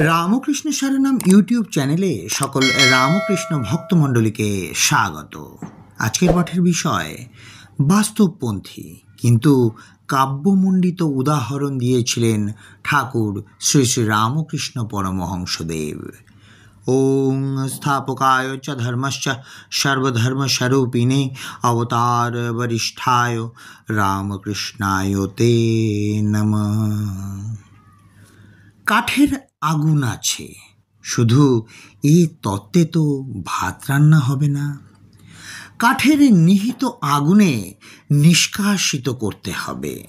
Ramakrishna শরণম YouTube চ্যানেলে সকল রামকৃষ্ণ ভক্তমণ্ডলীকে স্বাগত। আজকের পাঠের বিষয় বাস্তবপন্থী কিন্তু কাব্যমণ্ডিত উদাহরণ দিয়েছিলেন ঠাকুর শ্রী শ্রী রামকৃষ্ণ পরমহংসদেব। ওং স্থাপকায় চ ধর্মশ্চ সর্বধর্মস্বরূপিণে অবতার বরিষ্ঠায় রামকৃষ্ণায় তে নমঃ। কাঠের আগুন আছে, শুধু এই তত্ত্বে তো ভাত রান্না হবে না। কাঠের নিহিত আগুনে নিষ্কাশিত করতে হবে।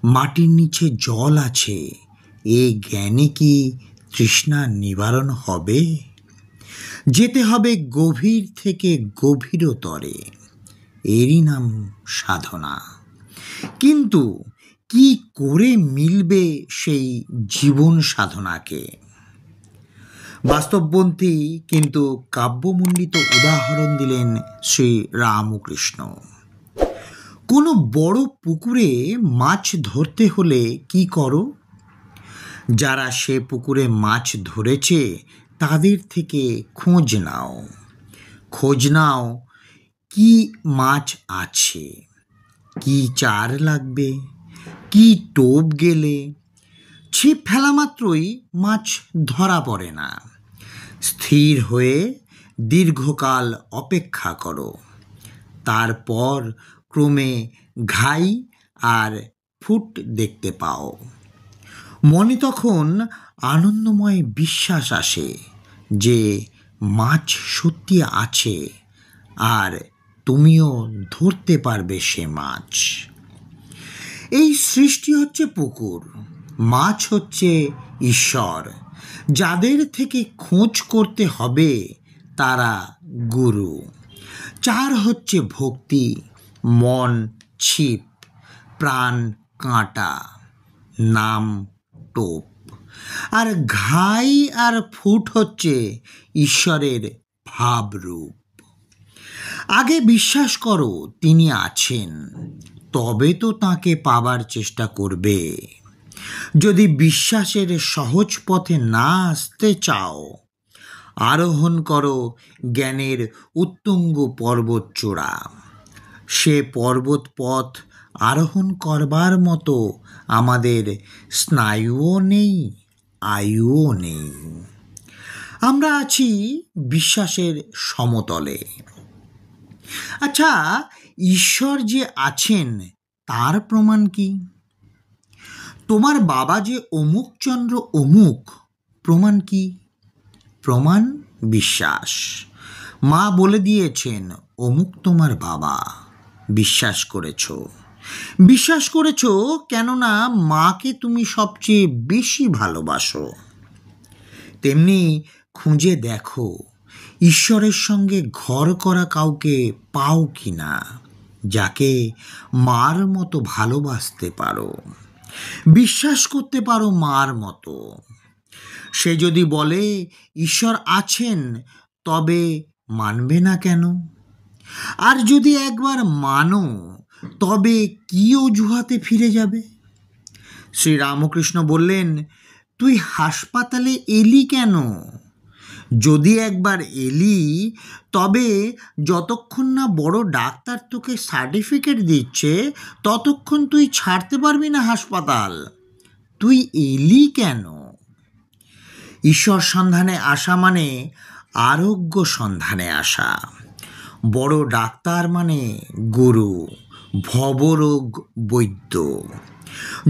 মাটির নিচে জল আছে, এ জ্ঞানে কি তৃষ্ণা নিবারণ হবে? যেতে হবে গভীর থেকে গভীরতরে, এরই নাম সাধনা। কিন্তু কি করে মিলবে সেই জীবন সাধনাকে? বাস্তবপন্থী কিন্তু কাব্যমণ্ডিত উদাহরণ দিলেন শ্রী রামকৃষ্ণ। কোনো বড় পুকুরে মাছ ধরতে হলে কি করো? যারা সে পুকুরে মাছ ধরেছে তাদের থেকে খোঁজ নাও। খোঁজ নাও কি মাছ আছে, কি চার লাগবে, কি টোপ গেলে। ছিপ ফেলা মাত্রই মাছ ধরা পড়ে না। স্থির হয়ে দীর্ঘকাল অপেক্ষা করো, তারপর ক্রমে ঘাই আর ফুট দেখতে পাও। মনে তখন আনন্দময় বিশ্বাস আসে যে মাছ সত্যি আছে আর তুমিও ধরতে পারবে সে মাছ। এই সৃষ্টি হচ্ছে পুকুর, মাছ হচ্ছে ঈশ্বর। যাদের থেকে খোঁজ করতে হবে তারা গুরু। চার হচ্ছে ভক্তি, মন ছিপ, প্রাণ কাঁটা, নাম টোপ। আর ঘাই আর ফুট হচ্ছে ঈশ্বরের ভাবরূপ। আগে বিশ্বাস করো তিনি আছেন, তবে তো তাঁকে পাবার চেষ্টা করবে। যদি বিশ্বাসের সহজ পথে না আসতে চাও, আরোহণ করো জ্ঞানের উত্তুঙ্গ পর্বত চূড়া। সে পর্বত পথ আরোহণ করবার মতো আমাদের স্নায়ুও নেই, আয়ুও নেই। আমরা আছি বিশ্বাসের সমতলে। আচ্ছা, ঈশ্বর যে আছেন তার প্রমাণ কি? তোমার বাবা যে অমুকচন্দ্র অমুক, প্রমাণ কি? প্রমাণ বিশ্বাস। মা বলে দিয়েছেন অমুক তোমার বাবা, বিশ্বাস করেছো। বিশ্বাস করেছো কেননা মাকে তুমি সবচেয়ে বেশি ভালোবাসো। তেমনি খুঁজে দেখো ঈশ্বরের সঙ্গে ঘর করা কাউকে পাও কি না, যাকে মার মতো ভালোবাসতে পারো, বিশ্বাস করতে পারো মার মতো। সে যদি বলে ঈশ্বর আছেন, তবে মানবে না কেন? আর যদি একবার মানো, তবে কি অজুহাতে ফিরে যাবে? শ্রী রামকৃষ্ণ বললেন, তুই হাসপাতালে এলি কেন? যদি একবার এলি, তবে যতক্ষণ না বড় ডাক্তার তোকে সার্টিফিকেট দিচ্ছে ততক্ষণ তুই ছাড়তে পারবি না হাসপাতাল। তুই এলি কেন? ঈশ্বর সন্ধানে আসা মানে আরোগ্য সন্ধানে আসা। বড় ডাক্তার মানে গুরু, ভবরোগ বৈদ্য।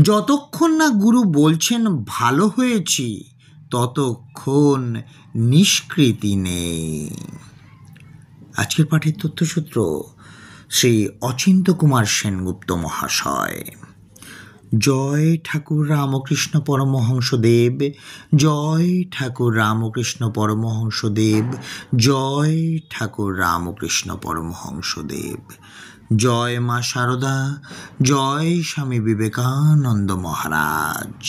যতক্ষণ না গুরু বলছেন ভালো হয়েছি, ততক্ষণ নিষ্কৃতি নেই। আজকের পাঠের তথ্যসূত্র শ্রী অচিন্ত কুমার সেনগুপ্ত মহাশয়। জয় ঠাকুর রামকৃষ্ণ পরমহংসদেব, জয় ঠাকুর রামকৃষ্ণ পরমহংসদেব, জয় ঠাকুর রামকৃষ্ণ পরমহংসদেব। জয় মা শারদা, জয় স্বামী বিবেকানন্দ মহারাজ।